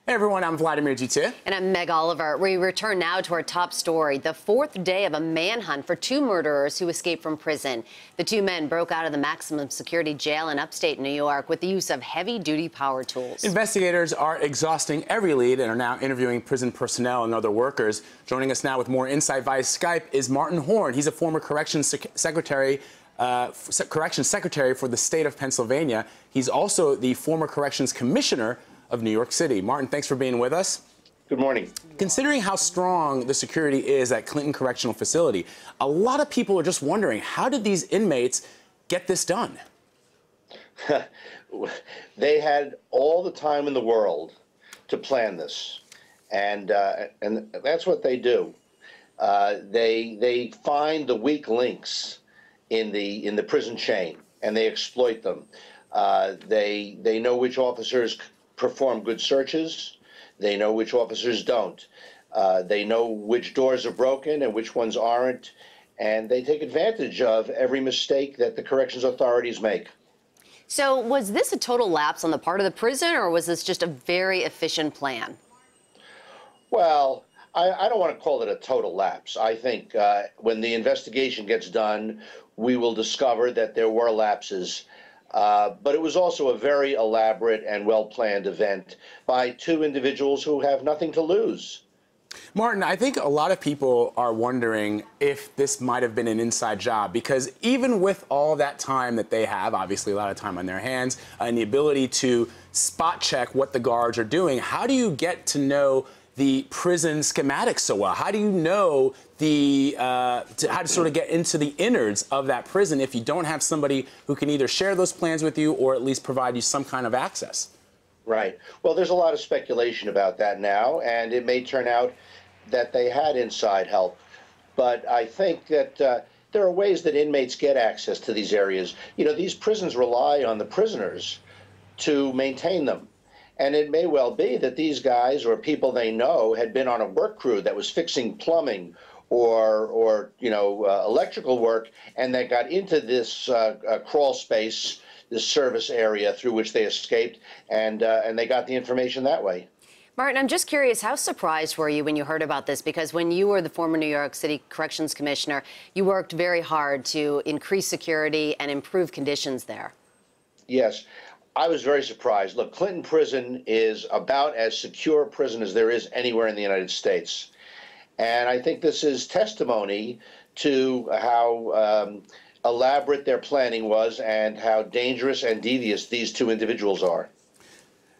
Hey everyone, I'm Vladimir G2. And I'm Meg Oliver. We return now to our top story, the fourth day of a manhunt for two murderers who escaped from prison. The two men broke out of the maximum security jail in upstate New York with the use of heavy-duty power tools. Investigators are exhausting every lead and are now interviewing prison personnel and other workers. Joining us now with more insight via Skype is Martin Horn. He's a former corrections secretary for the state of Pennsylvania. He's also the former corrections commissioner of New York City. Martin, thanks for being with us. Good morning. Considering how strong the security is at Clinton Correctional Facility, a lot of people are just wondering, how did these inmates get this done? They had all the time in the world to plan this, and that's what they do. They find the weak links in the prison chain, and they exploit them. They know which officers perform good searches. They know which officers don't. They know which doors are broken and which ones aren't, and they take advantage of every mistake that the corrections authorities make. So was this a total lapse on the part of the prison, or was this just a very efficient plan? Well, I don't want to call it a total lapse. I think when the investigation gets done, we will discover that there were lapses. But it was also a very elaborate and well-planned event by two individuals who have nothing to lose. Martin, I think a lot of people are wondering if this might have been an inside job, because even with all that time that they have, obviously a lot of time on their hands, and the ability to spot check what the guards are doing, how do you get to know the prison schematics so well? How do you know how to sort of get into the innards of that prison if you don't have somebody who can either share those plans with you or at least provide you some kind of access? Right. Well, there's a lot of speculation about that now, and it may turn out that they had inside help. But I think that there are ways that inmates get access to these areas. You know, these prisons rely on the prisoners to maintain them. And it may well be that these guys or people they know had been on a work crew that was fixing plumbing or electrical work, and they got into this crawl space, this service area through which they escaped, and they got the information that way. Martin, I'm just curious, how surprised were you when you heard about this? Because when you were the former New York City Corrections Commissioner, you worked very hard to increase security and improve conditions there. Yes. I was very surprised. Look, Clinton Prison is about as secure a prison as there is anywhere in the United States. And I think this is testimony to how elaborate their planning was and how dangerous and devious these two individuals are.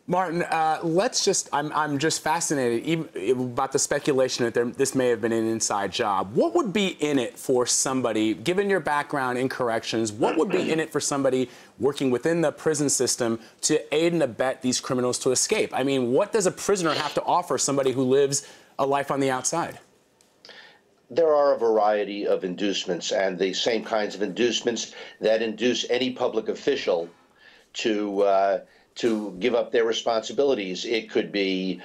Martin, I'm just fascinated about the speculation that this may have been an inside job. What would be in it for somebody, given your background in corrections, what would be in it for somebody working within the prison system to aid and abet these criminals to escape? I mean, what does a prisoner have to offer somebody who lives a life on the outside? There are a variety of inducements, and the same kinds of inducements that induce any public official to give up their responsibilities. It could be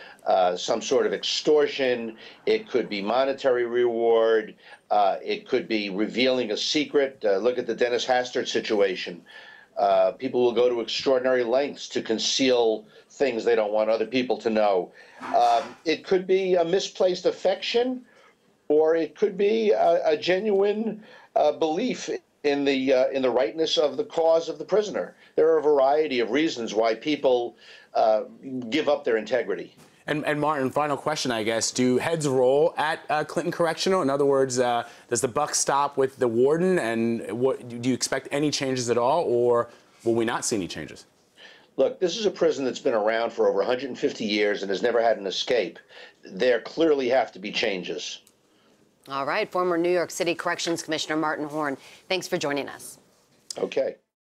some sort of extortion. It could be monetary reward. It could be revealing a secret. Look at the Dennis Hastert situation. People will go to extraordinary lengths to conceal things they don't want other people to know. It could be a misplaced affection, or it could be a genuine belief in the rightness of the cause of the prisoner. There are a variety of reasons why people give up their integrity. And Martin, final question, I guess. Do heads roll at Clinton Correctional? In other words, does the buck stop with the warden? And do you expect any changes at all, or will we not see any changes? Look, this is a prison that's been around for over 150 years and has never had an escape. There clearly have to be changes. All right, former New York City Corrections Commissioner Martin Horn, thanks for joining us. Okay.